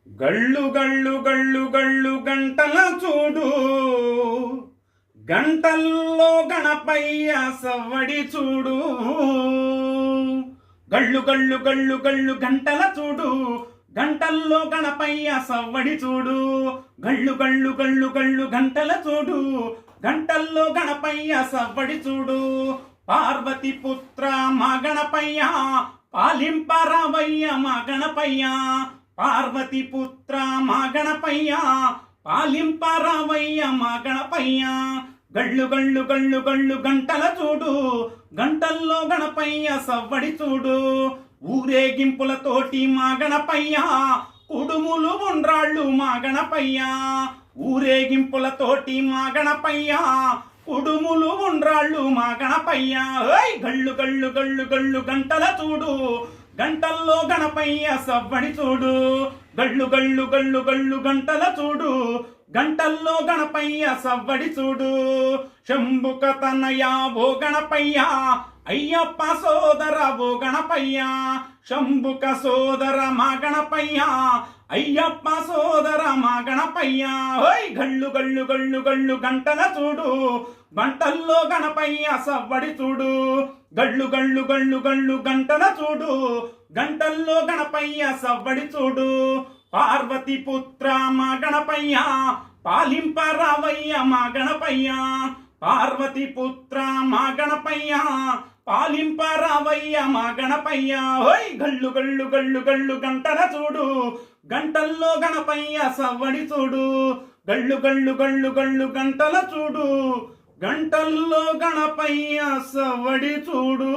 గళ్ళు గళ్ళు గళ్ళు గళ్ళు గంటల చూడు, గంటల్లో గణపయ్య సవ్వడి చూడు. గళ్ళు గళ్ళు గళ్ళు గళ్ళు గంటల చూడు, గంటల్లో గణపయ్య సవ్వడి చూడు. గళ్ళు గళ్ళు గళ్ళు గళ్ళు గంటల చూడు, గంటల్లో గణపయ్య సవ్వడి చూడు. పార్వతి పుత్ర మా గణపయ్య, పాలింపరావయ్య మా గణపయ్య. పార్వతి పుత్ర మా గణపయ్య, పాలింపరావయ్య మా గణపయ్య. గళ్ళు గళ్ళు గళ్ళు గళ్ళు గంటల చూడు, గంటల్లో గణపయ్య సవ్వడి చూడు. ఊరేగింపులతోటి మా గణపయ్య, కుడుములు ఉండ్రాళ్ళు మా గణపయ్య. ఊరేగింపులతోటి మా గణపయ్య, కుడుములు ఉండ్రాళ్ళు మా గణపయ్య. గళ్ళు గళ్ళు గళ్ళు గళ్ళు గంటల చూడు, గంటల్లో గణపయ్య సవ్వడి చూడు. గళ్ళు గళ్ళు గళ్ళు గళ్ళు గంటల చూడు, గంటల్లో గణపయ్య సవ్వడి చూడు. శంభుక తనయ ఓ గణపయ్య, అయ్యప్ప సోదర ఓ గణపయ్య. శంభుక సోదర మా గణపయ్య, అయ్యప్ప సోదర మా గణపయ్య. గళ్ళు గళ్ళు గళ్ళు గళ్ళు గంటల చూడు, గంటల్లో గణపయ్య సవ్వడి చూడు. గళ్ళు గళ్ళు గళ్ళు గళ్ళు గంటల చూడు, గంటల్లో గణపయ్య సవ్వడి చూడు. పార్వతి పుత్ర మా గణపయ్య, పాలింపరావయ్య మా గణపయ్య. పార్వతి పుత్ర మా గణపయ్య, పాలింపరావయ్య మా గణపయ్య. గళ్ళు గళ్ళు గళ్ళు గళ్ళు గంటల చూడు, గంటల్లో గణపయ్య సవ్వడి చూడు. గళ్ళు గళ్ళు గళ్ళు గళ్ళు గంటల చూడు, గంటల్లో గణపయ్య సవ్వడి చూడు.